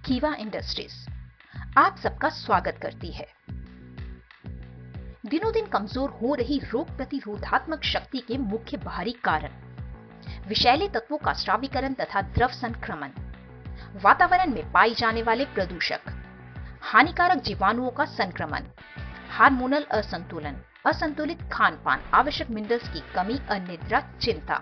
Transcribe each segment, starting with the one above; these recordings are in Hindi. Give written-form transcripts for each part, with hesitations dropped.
कीवा इंडस्ट्रीज आप सबका स्वागत करती है। दिनों दिन कमजोर हो रही रोग प्रतिरोधात्मक शक्ति के मुख्य बाहरी कारण विषैले तत्वों का स्रावीकरण तथा द्रव संक्रमण, वातावरण में पाए जाने वाले प्रदूषक, हानिकारक जीवाणुओं का संक्रमण, हार्मोनल असंतुलन, असंतुलित खान पान, आवश्यक मिनरल्स की कमी, अनिद्रा, चिंता।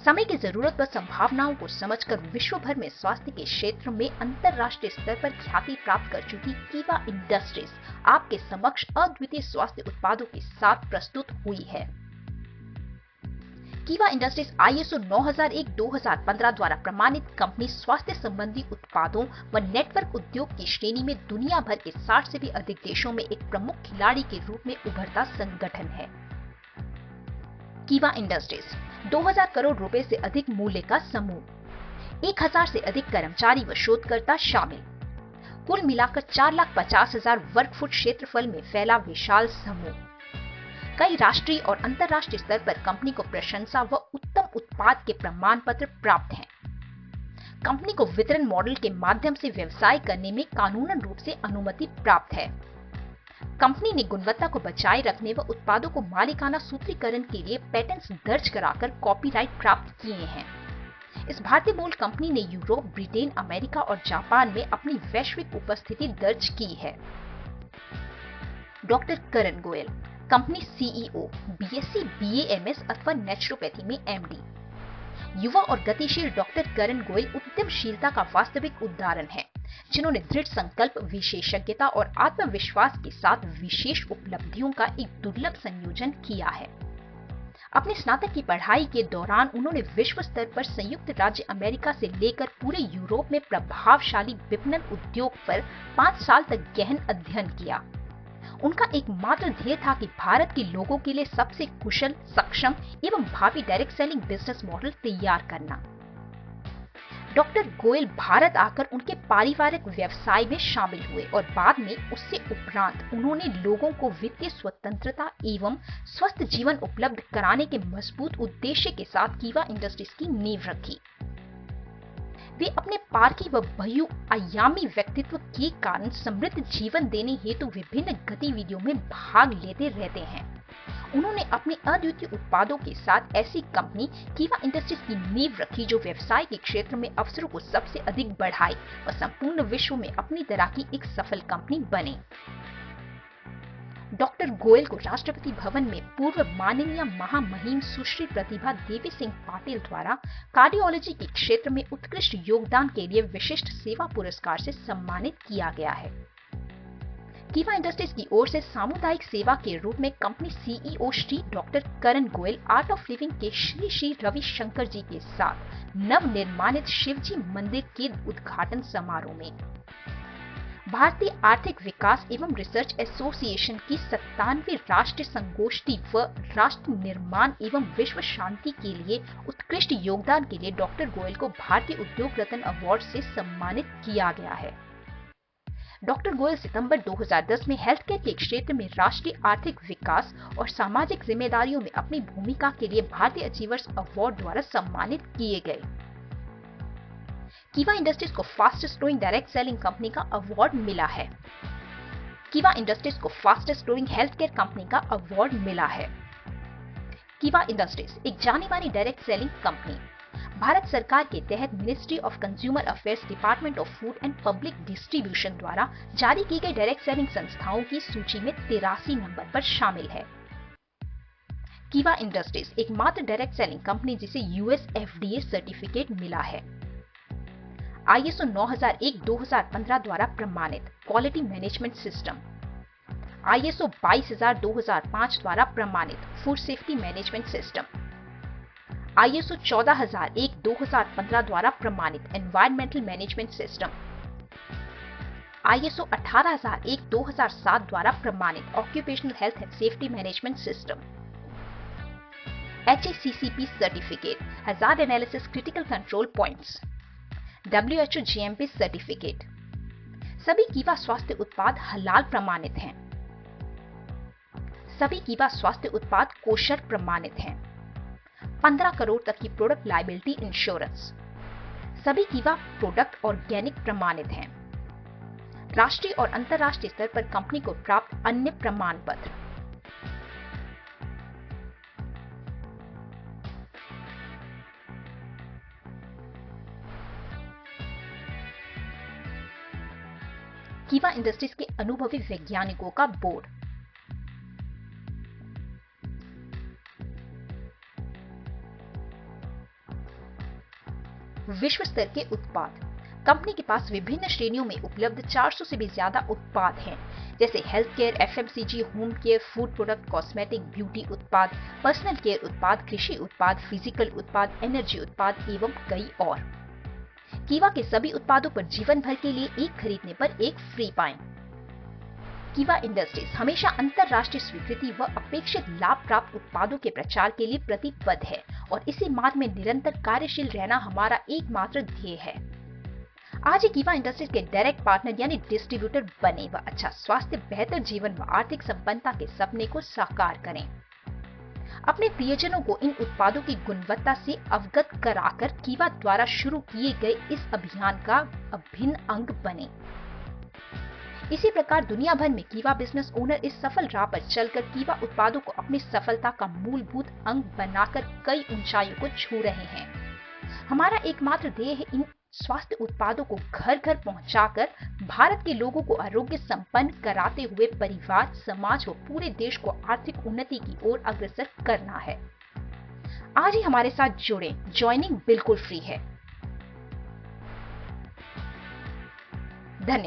समय की जरूरत व संभावनाओं को समझकर विश्व भर में स्वास्थ्य के क्षेत्र में अंतरराष्ट्रीय स्तर पर ख्याति प्राप्त कर चुकी कीवा इंडस्ट्रीज आपके समक्ष अद्वितीय स्वास्थ्य उत्पादों के साथ प्रस्तुत हुई है। कीवा इंडस्ट्रीज ISO 9001-2015 द्वारा प्रमाणित कंपनी स्वास्थ्य संबंधी उत्पादों व नेटवर्क उद्योग की श्रेणी में दुनिया भर के 60 से भी अधिक देशों में एक प्रमुख खिलाड़ी के रूप में उभरता संगठन है। कीवा इंडस्ट्रीज 2000 करोड़ रुपए से अधिक मूल्य का समूह, 1000 से अधिक कर्मचारी व शोधकर्ता शामिल, कुल मिलाकर 4,50,000 वर्ग फुट क्षेत्रफल में फैला विशाल समूह। कई राष्ट्रीय और अंतर्राष्ट्रीय स्तर पर कंपनी को प्रशंसा व उत्तम उत्पाद के प्रमाण पत्र प्राप्त हैं। कंपनी को वितरण मॉडल के माध्यम से व्यवसाय करने में कानूनन रूप से अनुमति प्राप्त है। कंपनी ने गुणवत्ता को बचाए रखने व उत्पादों को मालिकाना सूत्रीकरण के लिए पेटेंट्स दर्ज कराकर कॉपीराइट प्राप्त किए हैं। इस भारतीय मूल कंपनी ने यूरोप, ब्रिटेन, अमेरिका और जापान में अपनी वैश्विक उपस्थिति दर्ज की है। Doctor Karan Goyal, company CEO, BSc, BA, MS अथवा नेचुरोपैथी में MD। युवा और गतिशील डॉक्टर करण गोयल उद्यमशीलता का वास्तविक उदाहरण है, जिन्होंने दृढ़ संकल्प, विशेषज्ञता और आत्मविश्वास के साथ विशेष उपलब्धियों का एक दुर्लभ संयोजन किया है। अपने स्नातक की पढ़ाई के दौरान उन्होंने विश्व स्तर पर संयुक्त राज्य अमेरिका से लेकर पूरे यूरोप में प्रभावशाली विपणन उद्योग पर 5 साल तक गहन अध्ययन किया। उनका एकमात्र ध्येय था कि भारत के लोगों के लिए सबसे कुशल, सक्षम एवं भावी डायरेक्ट सेलिंग बिजनेस मॉडल तैयार करना। डॉक्टर गोयल भारत आकर उनके पारिवारिक व्यवसाय में शामिल हुए और बाद में उससे उपरांत उन्होंने लोगों को वित्तीय स्वतंत्रता एवं स्वस्थ जीवन उपलब्ध कराने के मजबूत उद्देश्य के साथ कीवा इंडस्ट्रीज की नींव रखी। वे अपने पारखी व बहुआयामी व्यक्तित्व के कारण समृद्ध जीवन देने हेतु विभिन्न गतिविधियों में भाग लेते रहते हैं। उन्होंने अपने अद्वितीय उत्पादों के साथ ऐसी कंपनी कीवा इंडस्ट्रीज की नींव रखी जो व्यवसाय के क्षेत्र में अवसरों को सबसे अधिक बढ़ाए और संपूर्ण विश्व में अपनी तरह की एक सफल कंपनी बने। डॉक्टर गोयल को राष्ट्रपति भवन में पूर्व माननीय महामहिम सुश्री प्रतिभा देवी सिंह पाटिल द्वारा कार्डियोलॉजी के क्षेत्र में उत्कृष्ट योगदान के लिए विशिष्ट सेवा पुरस्कार से सम्मानित किया गया है। कीवा इंडस्ट्रीज की ओर से सामुदायिक सेवा के रूप में company CEO Shri doctor Karan Goyal art of living के श्री श्री रविशंकर जी के साथ नव निर्माणित शिवजी मंदिर के उद्घाटन समारोह में भारतीय आर्थिक विकास एवं रिसर्च एसोसिएशन की 97वीं राष्ट्रीय संगोष्ठी व राष्ट्र निर्माण एवं विश्व शांति के लिए उत्कृष्ट योगदान के लिए डॉक्टर गोयल को भारतीय उद्योग रत्न अवार्ड से सम्मानित किया गया है। डॉक्टर गोयल सितंबर 2010 में हेल्थ केयर के क्षेत्र में राष्ट्रीय आर्थिक विकास और सामाजिक जिम्मेदारियों में अपनी भूमिका के लिए भारतीय अचीवर्स अवार्ड द्वारा सम्मानित किए गए। कीवा इंडस्ट्रीज को fastest growing direct selling company का अवार्ड मिला है। कीवा इंडस्ट्रीज को fastest growing health care company का अवार्ड मिला है। कीवा इंडस्ट्रीज एक जानी मानी डायरेक्ट सेलिंग कंपनी, भारत सरकार के तहत ministry of consumer affairs, department of food and public distribution द्वारा जारी की गई डायरेक्ट सेलिंग संस्थाओं की सूची में 83 नंबर पर शामिल है। कीवा इंडस्ट्रीज एकमात्र डायरेक्ट सेलिंग कंपनी जिसे US FDA सर्टिफिकेट मिला है। ISO 9001-2015 द्वारा प्रमाणित क्वालिटी मैनेजमेंट सिस्टम, ISO 22,000-2005 द्वारा प्रमाणित food safety management system, ISO 14,001-2015 द्वारा प्रमाणित एनवायरमेंटल मैनेजमेंट सिस्टम, ISO 18,001-2007 द्वारा प्रमाणित occupational health and safety management system, HACCP certificate hazard analysis critical control points, WHO GMP certificate. सभी कीवा स्वास्थ्य उत्पाद हलाल प्रमाणित हैं। सभी कीवा स्वास्थ्य उत्पाद कोशर प्रमाणित हैं। 15 करोड़ तक की प्रोडक्ट लायबिलिटी इंश्योरेंस। सभी कीवा प्रोडक्ट ऑर्गेनिक प्रमाणित हैं। राष्ट्रीय और अंतर्राष्ट्रीय स्तर पर कंपनी को प्राप्त अन्य प्रमाण पत्र। कीवा इंडस्ट्रीज के अनुभवी वैज्ञानिकों का बोर्ड। विश्व स्तर के उत्पाद। कंपनी के पास विभिन्न श्रेणियों में उपलब्ध 400 से भी ज्यादा उत्पाद हैं, जैसे health care, FMCG, home care, food product, cosmetic, beauty उत्पाद, पर्सनल केयर उत्पाद, कृषि उत्पाद, फिजिकल उत्पाद, एनर्जी उत्पाद एवं कई और। कीवा के सभी उत्पादों पर जीवन भर के लिए एक खरीदने पर एक फ्री पाएं। कीवा इंडस्ट्रीज हमेशा अंतर्राष्ट्रीय स्वीकृति व अपेक्षित लाभ प्राप्त उत्पादों के प्रचार के लिए प्रतिबद्ध है और इसी मार्ग में निरंतर कार्यशील रहना हमारा एकमात्र ध्येय है। आज ही कीवा इंडस्ट्रीज के डायरेक्ट पार्टनर यानी डिस्ट्रीब्यूटर बने व अच्छा स्वास्थ्य, बेहतर जीवन व आर्थिक संपन्नता के सपने को साकार करें। अपने प्रियजनों को इन उत्पादों की गुणवत्ता से अवगत कराकर कीवा द्वारा शुरू किए गए इस अभियान का अभिन्न अंग बने। इसी प्रकार दुनिया भर में कीवा बिजनेस ओनर इस सफल राह पर चलकर कीवा उत्पादों को अपनी सफलता का मूलभूत अंग बनाकर कई ऊंचाइयों को छू रहे हैं। हमारा एकमात्र ध्येय है इन स्वास्थ्य उत्पादों को घर घर पहुंचाकर भारत के लोगों को आरोग्य संपन्न कराते हुए परिवार, समाज व पूरे देश को आर्थिक उन्नति की ओर अग्रसर करना है। आज ही हमारे साथ जुड़ें, ज्वाइनिंग बिल्कुल फ्री है।